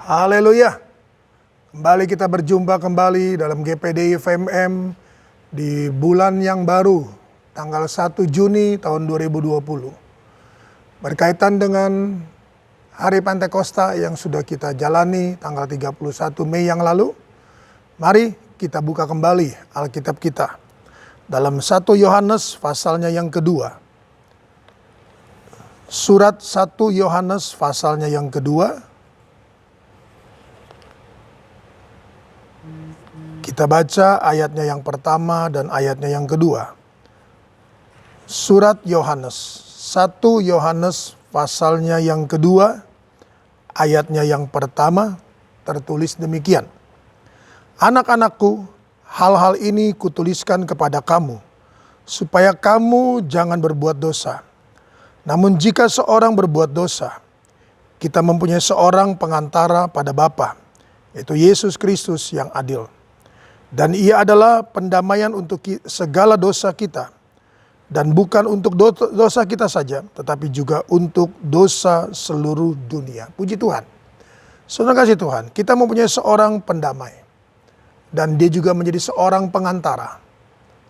Haleluya. Kembali kita berjumpa kembali dalam GPDI FMM di bulan yang baru, tanggal 1 Juni tahun 2020. Berkaitan dengan Hari Pentakosta yang sudah kita jalani tanggal 31 Mei yang lalu, mari kita buka kembali Alkitab kita dalam 1 Yohanes pasalnya yang kedua. Surat 1 Yohanes pasalnya yang kedua. Kita baca ayatnya yang pertama dan ayatnya yang kedua. Surat Yohanes, 1 Yohanes pasalnya yang kedua, ayatnya yang pertama tertulis demikian. Anak-anakku, hal-hal ini kutuliskan kepada kamu, supaya kamu jangan berbuat dosa. Namun jika seorang berbuat dosa, kita mempunyai seorang pengantara pada Bapa, yaitu Yesus Kristus yang adil. Dan ia adalah pendamaian untuk segala dosa kita. Dan bukan untuk dosa kita saja, tetapi juga untuk dosa seluruh dunia. Puji Tuhan. Saudara kasih Tuhan, kita mempunyai seorang pendamai. Dan dia juga menjadi seorang pengantara.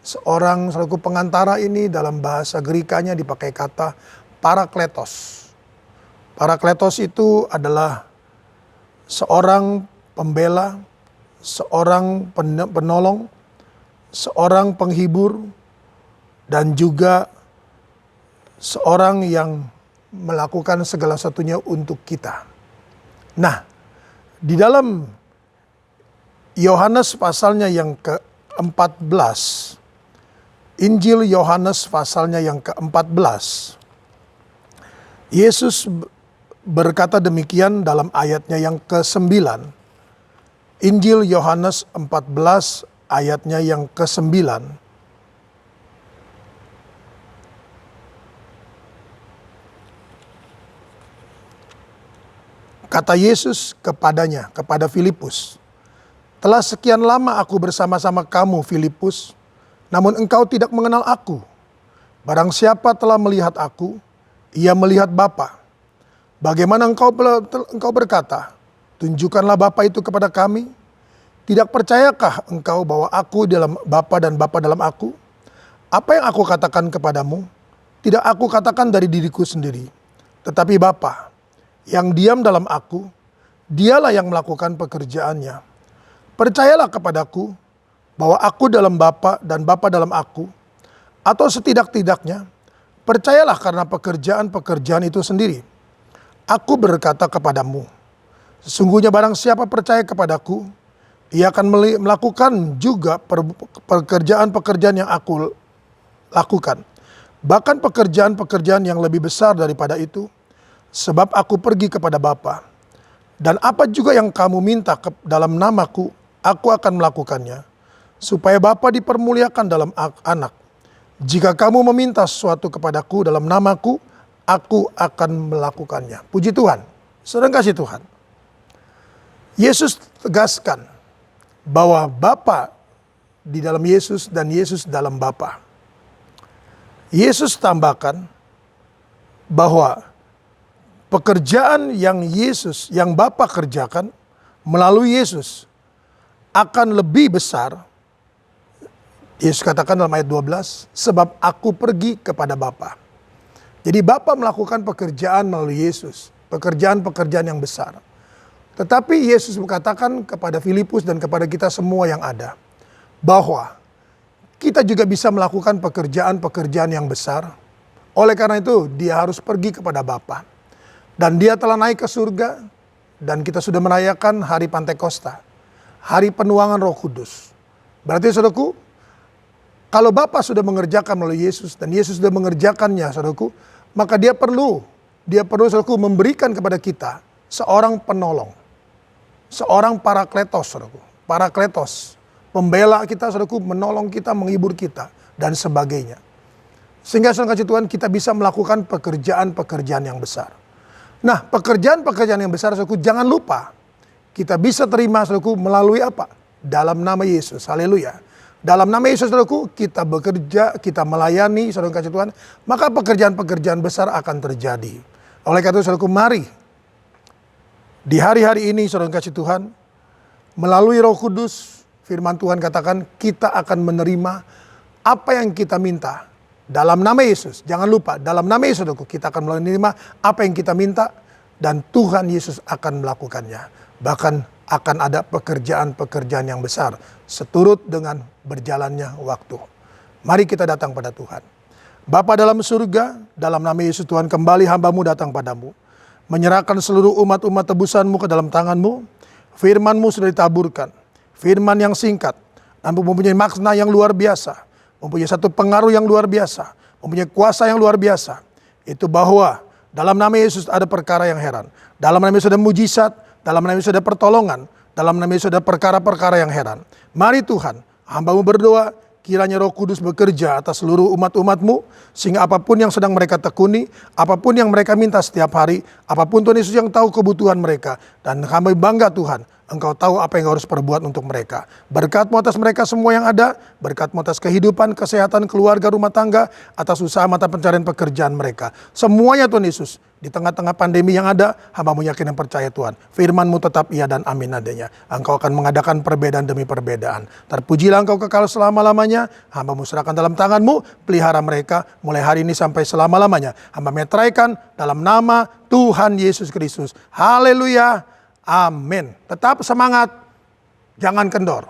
Seorang selaku pengantara ini dalam bahasa Gerikanya dipakai kata parakletos. Parakletos itu adalah seorang pembela, seorang penolong, seorang penghibur, dan juga seorang yang melakukan segala satunya untuk kita. Nah, di dalam Yohanes pasalnya yang ke-14, Injil Yohanes pasalnya yang ke-14, Yesus berkata demikian dalam ayatnya yang ke-9. Injil Yohanes 14 ayatnya yang ke-9. Kata Yesus kepadanya, kepada Filipus, "Telah sekian lama aku bersama-sama kamu, Filipus, namun engkau tidak mengenal aku. Barang siapa telah melihat aku, ia melihat Bapa. Bagaimana engkau berkata, tunjukkanlah Bapa itu kepada kami? Tidak percayakah engkau bahwa aku dalam Bapa dan Bapa dalam aku? Apa yang aku katakan kepadamu, tidak aku katakan dari diriku sendiri, tetapi Bapa yang diam dalam aku, dialah yang melakukan pekerjaannya. Percayalah kepadaku bahwa aku dalam Bapa dan Bapa dalam aku, atau setidak-tidaknya percayalah karena pekerjaan-pekerjaan itu sendiri. Aku berkata kepadamu, sesungguhnya barang siapa percaya kepadaku, ia akan melakukan juga pekerjaan-pekerjaan yang aku lakukan. Bahkan pekerjaan-pekerjaan yang lebih besar daripada itu, sebab aku pergi kepada Bapa. Dan apa juga yang kamu minta dalam namaku, aku akan melakukannya, supaya Bapa dipermuliakan dalam anak. Jika kamu meminta sesuatu kepadaku dalam namaku, aku akan melakukannya." Puji Tuhan. Saudara kasih Tuhan. Yesus tegaskan bahwa Bapa di dalam Yesus dan Yesus dalam Bapa. Yesus tambahkan bahwa pekerjaan yang Bapa kerjakan melalui Yesus akan lebih besar. Yesus katakan dalam ayat 12, sebab aku pergi kepada Bapa. Jadi Bapa melakukan pekerjaan melalui Yesus, pekerjaan-pekerjaan yang besar. Tetapi Yesus mengatakan kepada Filipus dan kepada kita semua yang ada, bahwa kita juga bisa melakukan pekerjaan-pekerjaan yang besar. Oleh karena itu dia harus pergi kepada Bapa. Dan dia telah naik ke surga, dan kita sudah merayakan Hari Pentakosta, Hari Penuangan Roh Kudus. Berarti saudaraku, kalau Bapa sudah mengerjakan melalui Yesus dan Yesus sudah mengerjakannya, saudaraku, maka dia perlu saudaraku memberikan kepada kita seorang penolong, seorang parakletos, saudaraku. Parakletos, pembela kita, saudaraku, menolong kita, menghibur kita, dan sebagainya. Sehingga saudara kasih Tuhan, kita bisa melakukan pekerjaan-pekerjaan yang besar. Nah, pekerjaan-pekerjaan yang besar, saudaraku, jangan lupa, kita bisa terima, saudaraku, melalui apa? Dalam nama Yesus. Haleluya. Dalam nama Yesus, saudaraku, kita bekerja, kita melayani, saudara kasih Tuhan, maka pekerjaan-pekerjaan besar akan terjadi. Oleh karena itu, saudaraku, mari Di hari-hari ini, saudara kasih Tuhan, melalui Roh Kudus, firman Tuhan katakan kita akan menerima apa yang kita minta dalam nama Yesus. Jangan lupa, dalam nama Yesus kita akan menerima apa yang kita minta dan Tuhan Yesus akan melakukannya. Bahkan akan ada pekerjaan-pekerjaan yang besar seturut dengan berjalannya waktu. Mari kita datang pada Tuhan. Bapa dalam surga, dalam nama Yesus Tuhan, kembali hamba-Mu datang padamu. Menyerahkan seluruh umat-umat tebusan-Mu ke dalam tangan-Mu. Firman-Mu sudah ditaburkan. Firman yang singkat. Dan mempunyai makna yang luar biasa. Mempunyai satu pengaruh yang luar biasa. Mempunyai kuasa yang luar biasa. Itu bahwa dalam nama Yesus ada perkara yang heran. Dalam nama Yesus ada mujizat. Dalam nama Yesus ada pertolongan. Dalam nama Yesus ada perkara-perkara yang heran. Mari Tuhan, hamba-Mu berdoa. Kiranya Roh Kudus bekerja atas seluruh umat-umat-Mu, sehingga apapun yang sedang mereka tekuni, apapun yang mereka minta setiap hari, apapun Tuhan Yesus yang tahu kebutuhan mereka. Dan kami bangga Tuhan, Engkau tahu apa yang harus perbuat untuk mereka. Berkat-Mu atas mereka semua yang ada, berkat-Mu atas kehidupan, kesehatan, keluarga, rumah tangga, atas usaha mata pencarian pekerjaan mereka. Semuanya Tuhan Yesus, di tengah-tengah pandemi yang ada, hamba-Mu yakin dan percaya Tuhan. Firman-Mu tetap iya dan amin adanya. Engkau akan mengadakan perbedaan demi perbedaan. Terpujilah Engkau kekal selama-lamanya. Hamba-Mu serahkan dalam tangan-Mu, pelihara mereka mulai hari ini sampai selama-lamanya. Hamba metraikan dalam nama Tuhan Yesus Kristus. Haleluya. Amin. Tetap semangat, jangan kendor.